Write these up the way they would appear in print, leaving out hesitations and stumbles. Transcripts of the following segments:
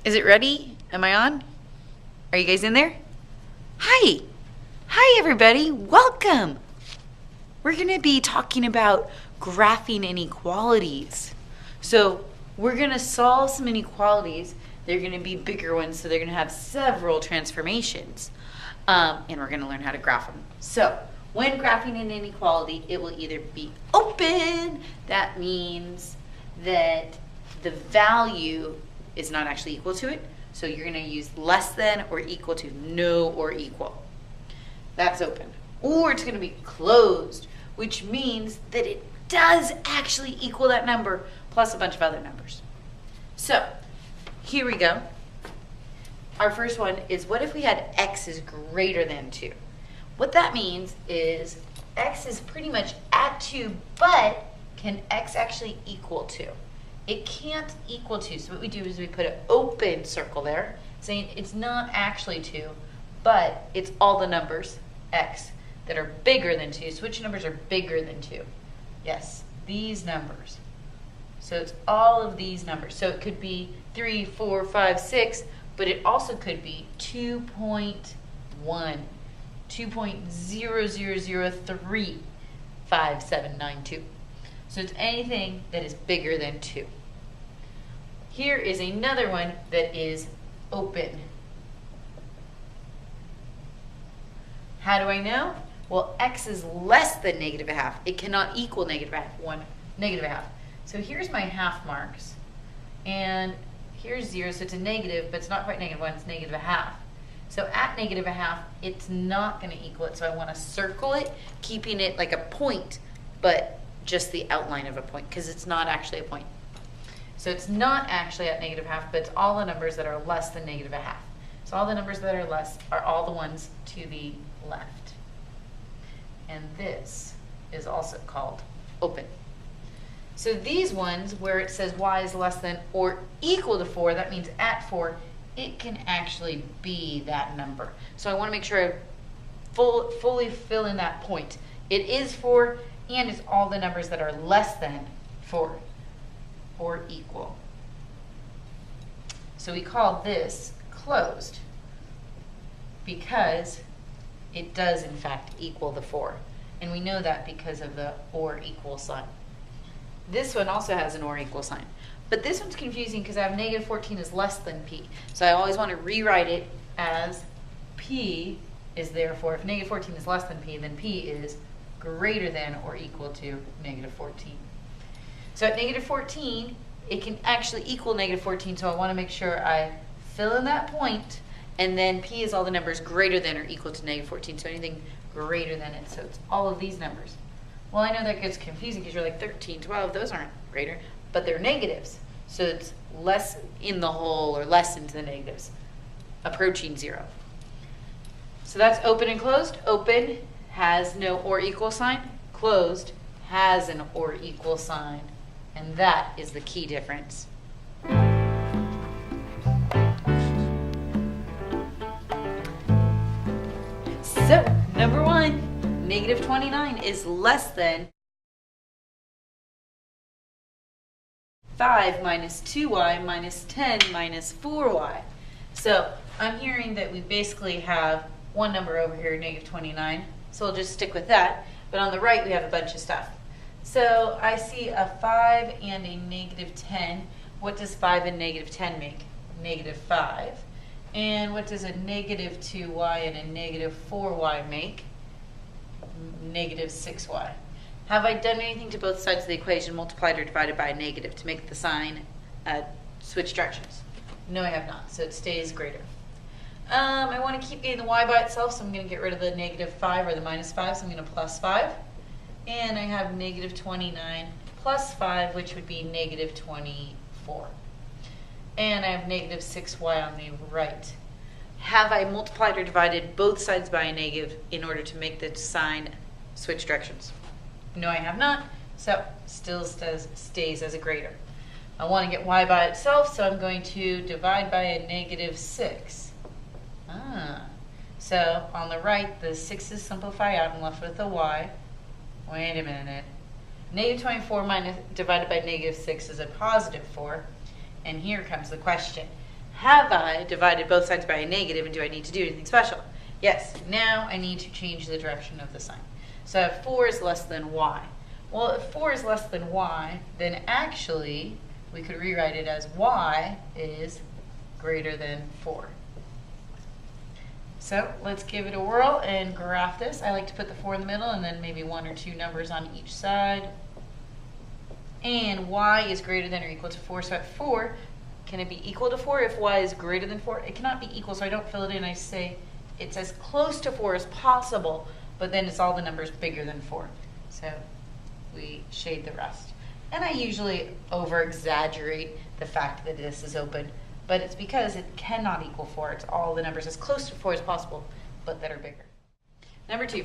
Is it ready? Am I on? Are you guys in there? Hi. Hi, everybody. Welcome. We're going to be talking about graphing inequalities. So we're going to solve some inequalities. They're going to be bigger ones, so they're going to have several transformations. And we're going to learn how to graph them. So when graphing an inequality, it will either be open. That means that the value is not actually equal to it. So you're going to use less than or equal to, no or equal. That's open. Or it's going to be closed, which means that it does actually equal that number plus a bunch of other numbers. So here we go. Our first one is, what if we had x is greater than 2? What that means is x is pretty much at 2, but can x actually equal 2? It can't equal 2, so what we do is we put an open circle there, saying it's not actually 2, but it's all the numbers, x, that are bigger than 2. So which numbers are bigger than 2? Yes, these numbers. So it's all of these numbers. So it could be 3, 4, 5, 6, but it also could be 2.1, 2.0003, 5792. So it's anything that is bigger than 2. Here is another one that is open. How do I know? Well, x is less than negative a half. It cannot equal negative a half, negative a half. So here's my half marks. And here's 0, so it's a negative, but it's not quite negative 1, it's negative a half. So at negative a half, it's not going to equal it. So I want to circle it, keeping it like a point, but just the outline of a point, because it's not actually a point. So it's not actually at negative half, but it's all the numbers that are less than negative a half. So all the numbers that are less are all the ones to the left. And this is also called open. So these ones where it says y is less than or equal to 4, that means at 4, it can actually be that number. So I want to make sure I fully fill in that point. It is 4, and it's all the numbers that are less than 4 or equal. So we call this closed because it does in fact equal the 4. And we know that because of the or equal sign. This one also has an or equal sign. But this one's confusing because I have negative 14 is less than p. So I always want to rewrite it as p is therefore, if negative 14 is less than p, then p is greater than or equal to negative 14. So at negative 14, it can actually equal negative 14, so I want to make sure I fill in that point, and then p is all the numbers greater than or equal to negative 14, so anything greater than it, so it's all of these numbers. Well, I know that gets confusing because you're like 13, 12, those aren't greater, but they're negatives, so it's less in the whole or less into the negatives, approaching 0. So that's open and closed. Open has no or equal sign. Closed has an or equal sign. And that is the key difference. So, number 1, negative 29 is less than 5 minus 2y minus 10 minus 4y. So, I'm hearing that we basically have one number over here, negative 29. So we'll just stick with that. But on the right, we have a bunch of stuff. So I see a 5 and a negative 10. What does 5 and negative 10 make? Negative 5. And what does a negative 2y and a negative 4y make? Negative 6y. Have I done anything to both sides of the equation, multiplied or divided by a negative, to make the sign switch directions? No, I have not. So it stays greater. I want to keep getting the y by itself, so I'm going to get rid of the negative 5 or the minus 5, so I'm going to plus 5. And I have negative 29 plus 5, which would be negative 24. And I have negative 6y on the right. Have I multiplied or divided both sides by a negative in order to make the sign switch directions? No, I have not, so still stays as a greater. I want to get y by itself, so I'm going to divide by a negative 6. So on the right, the 6's simplify out and left with a y. Wait a minute. Negative 24 divided by negative 6 is a positive 4. And here comes the question. Have I divided both sides by a negative, and do I need to do anything special? Yes, now I need to change the direction of the sign. So if 4 is less than y. Well, if 4 is less than y, then actually we could rewrite it as y is greater than 4. So let's give it a whirl and graph this. I like to put the 4 in the middle and then maybe 1 or 2 numbers on each side. And y is greater than or equal to 4. So at 4, can it be equal to 4 if y is greater than 4? It cannot be equal, so I don't fill it in. I say it's as close to 4 as possible, but then it's all the numbers bigger than 4. So we shade the rest. And I usually over-exaggerate the fact that this is open, but it's because it cannot equal 4. It's all the numbers as close to 4 as possible, but that are bigger. Number 2,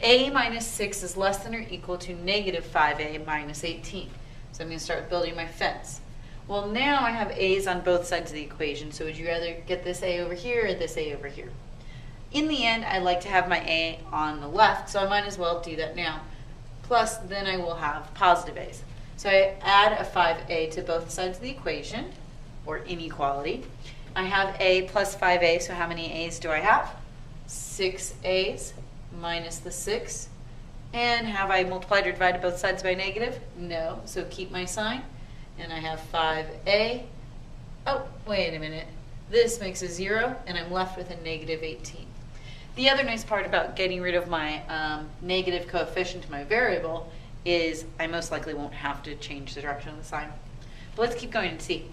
a minus 6 is less than or equal to negative 5a minus 18. So I'm going to start building my fence. Well, now I have a's on both sides of the equation, so would you rather get this a over here or this a over here? In the end, I like to have my a on the left, so I might as well do that now. Plus, then I will have positive a's. So I add a 5a to both sides of the equation, or inequality. I have a plus 5a, so how many a's do I have? 6 a's minus the 6. And have I multiplied or divided both sides by negative? No, so keep my sign. And I have 5a. Oh, wait a minute. This makes a 0, and I'm left with a negative 18. The other nice part about getting rid of my negative coefficient to my variable is I most likely won't have to change the direction of the sign. But let's keep going and see.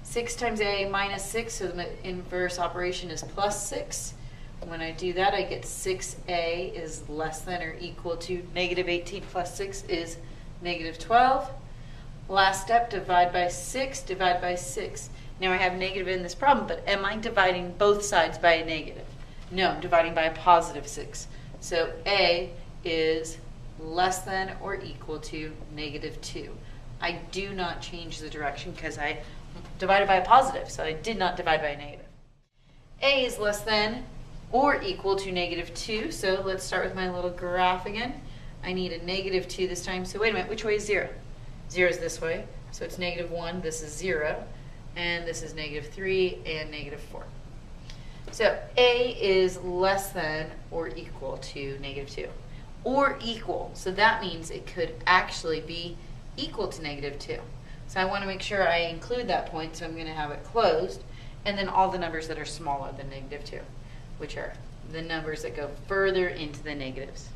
6 times a minus 6, so the inverse operation is plus 6. When I do that, I get 6a is less than or equal to negative 18 plus 6 is negative 12. Last step, divide by 6, divide by 6. Now I have negative in this problem, but am I dividing both sides by a negative? No, I'm dividing by a positive 6. So a is less than or equal to negative 2. I do not change the direction because I divided by a positive, so I did not divide by a negative. A is less than or equal to negative 2, so let's start with my little graph again. I need a negative 2 this time, so wait a minute, which way is 0? 0 is this way, so it's negative 1, this is 0, and this is negative 3 and negative 4. So a is less than or equal to negative 2. Or equal, so that means it could actually be equal to negative 2. So I want to make sure I include that point, so I'm going to have it closed, and then all the numbers that are smaller than negative 2, which are the numbers that go further into the negatives.